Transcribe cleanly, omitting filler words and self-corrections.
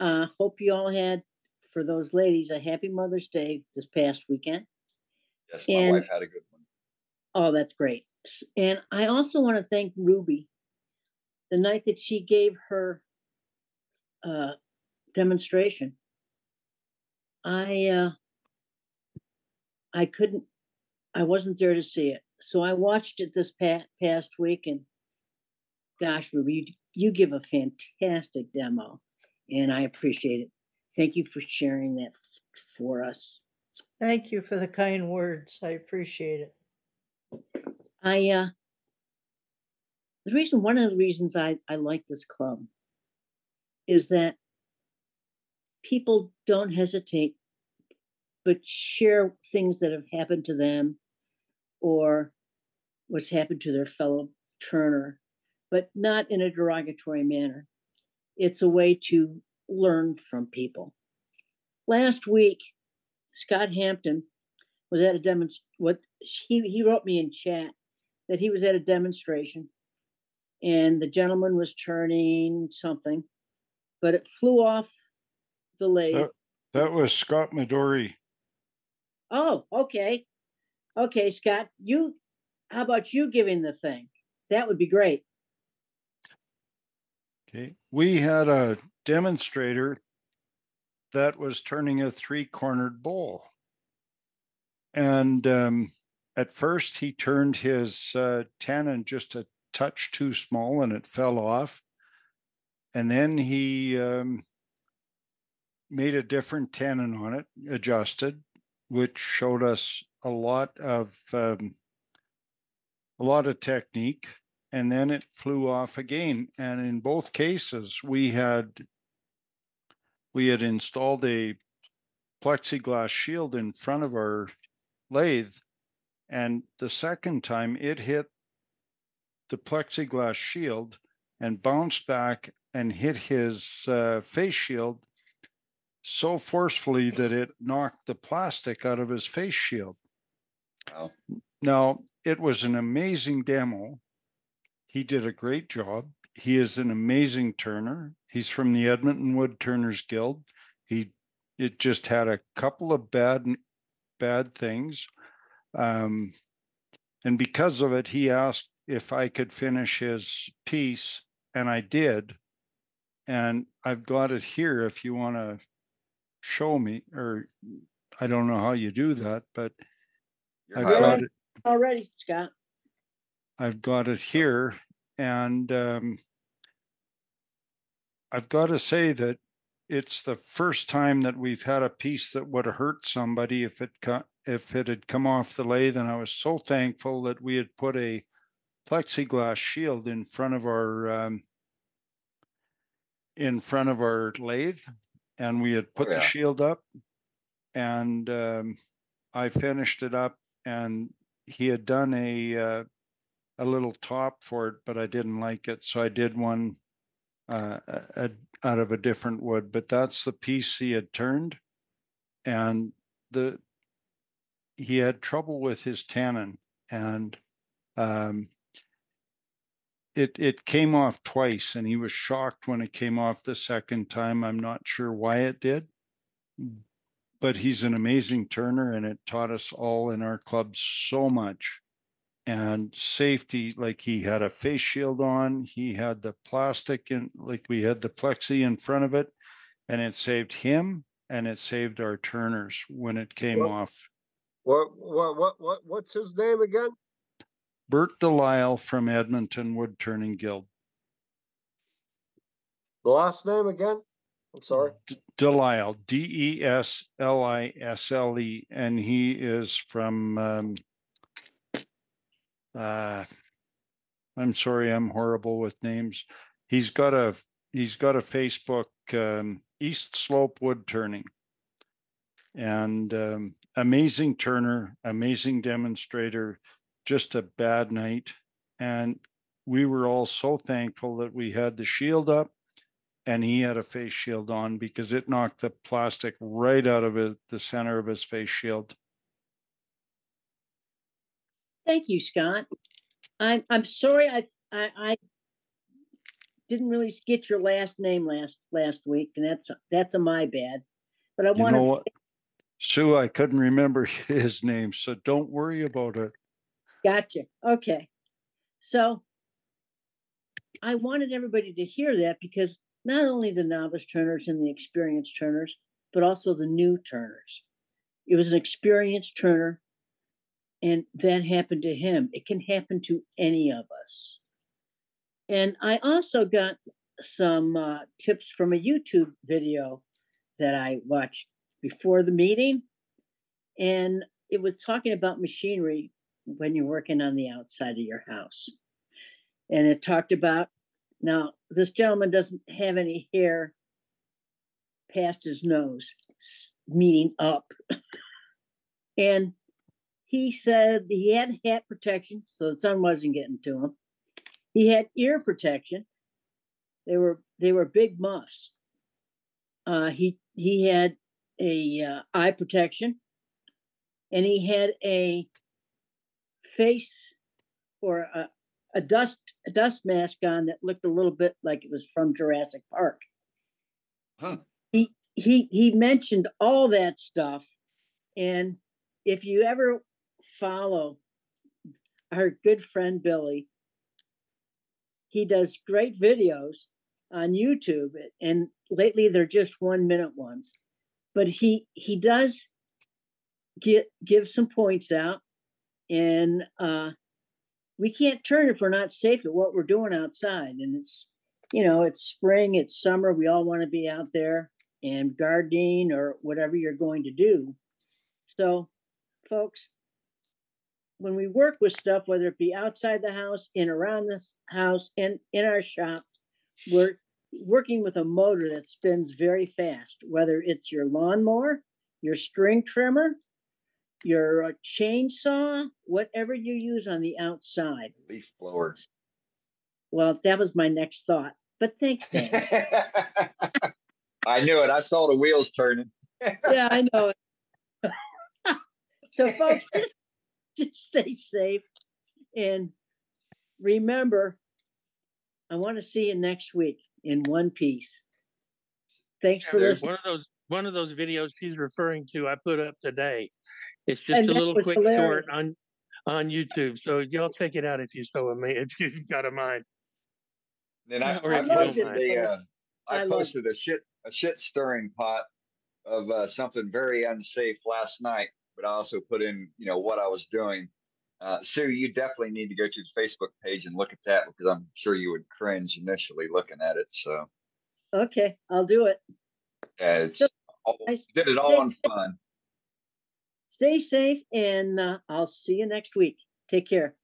Hope you all had, for those ladies, a happy Mother's Day this past weekend. Yes, my And wife had a good one. oh, that's great. And I also want to thank Ruby. The night that she gave her uh, demonstration, I I couldn't, I wasn't there to see it, so I watched it this past week. And gosh, Ruby, you give a fantastic demo, and I appreciate it. Thank you for sharing that for us. Thank you for the kind words. I appreciate it. I one of the reasons I like this club is that people don't hesitate but share things that have happened to them or what's happened to their fellow turner, but not in a derogatory manner. It's a way to learn from people. Last week, Scott Hampton was at a demonstration. What he wrote me in chat that he was at a demonstration, and the gentleman was turning something, but it flew off the lathe. That was Scott Midori. Oh, okay. Okay, Scott, how about you giving the thing? That would be great. Okay. We had a demonstrator that was turning a 3-cornered bowl. And at first he turned his tenon just a touch too small and it fell off. And then he made a different tenon on it, adjusted, which showed us a lot of technique. And then it flew off again. And in both cases, we had installed a plexiglass shield in front of our lathe. And the second time it hit the plexiglass shield and bounced back and hit his face shield so forcefully that it knocked the plastic out of his face shield. Wow. Now, it was an amazing demo. He did a great job. He is an amazing turner. He's from the Edmonton Wood Turners Guild. It just had a couple of bad things. And because of it, he asked if I could finish his piece, and I did. And I've got it here if you want to show me, or I don't know how you do that, but I've got it already, Scott. I've got it here, and I've got to say that it's the first time that we've had a piece that would have hurt somebody if it had come off the lathe, and I was so thankful that we had put a plexiglass shield in front of our lathe, and we had put the shield up, and I finished it up, and he had done a little top for it, but I didn't like it, so I did one out of a different wood. But that's the piece he had turned, and he had trouble with his tenon, and it came off twice, and he was shocked when it came off the second time. I'm not sure why it did, but he's an amazing turner, and it taught us all in our club so much. And safety, like he had a face shield on, he had the plastic in, like we had the plexi in front of it, and it saved him and it saved our turners when it came off. What's his name again? Bert Delisle from Edmonton Wood Turning Guild. The last name again? I'm sorry. Delisle, Deslisle, and he is from I'm sorry, I'm horrible with names. He's got a Facebook, East Slope Wood Turning, and amazing turner, amazing demonstrator, just a bad night. And we were all so thankful that we had the shield up and he had a face shield on, because it knocked the plastic right out of the center of his face shield. Thank you, Scott. I'm sorry. didn't really get your last name last week, and that's a my bad. But I You want know to what, Sue, I couldn't remember his name, so don't worry about it. gotcha. Okay. So I wanted everybody to hear that because not only the novice turners and the experienced turners, but also the new turners. It was an experienced turner, and that happened to him. It can happen to any of us. And I also got some tips from a YouTube video that I watched before the meeting. And it was talking about machinery when you're working on the outside of your house. And it talked about, now, this gentleman doesn't have any hair past his nose, meaning up. And he said he had hat protection, so the sun wasn't getting to him. He had ear protection. They were big muffs. He had a eye protection, and he had a face or a dust mask on that looked a little bit like it was from Jurassic Park. Huh. He mentioned all that stuff, and if you ever follow our good friend Billy, he does great videos on YouTube, and lately they're just 1 minute ones. But he does give some points out, and we can't turn if we're not safe at what we're doing outside. And it's spring, it's summer, we all want to be out there and gardening or whatever you're going to do. So, folks, when we work with stuff, whether it be outside the house, in around the house, and in our shops, we're working with a motor that spins very fast, whether it's your lawnmower, your string trimmer, your chainsaw, whatever you use on the outside. Leaf blower. Well, that was my next thought. But thanks, Dan. I knew it. I saw the wheels turning. Yeah, I know it. So, folks, just stay safe. And remember, I want to see you next week in one piece. Thanks for There's listening. one of those videos she's referring to. I put up today. It's just And a that little was quick hilarious. short on YouTube. So y'all check it out if you've got a mind. Then Or I if you don't posted mind. I posted a shit stirring pot of something very unsafe last night, but I also put in what I was doing. Sue, you definitely need to go to the Facebook page and look at that because I'm sure you would cringe initially looking at it. So Okay, I'll do it. it's So, did it all on fun. Stay safe, and I'll see you next week. Take care.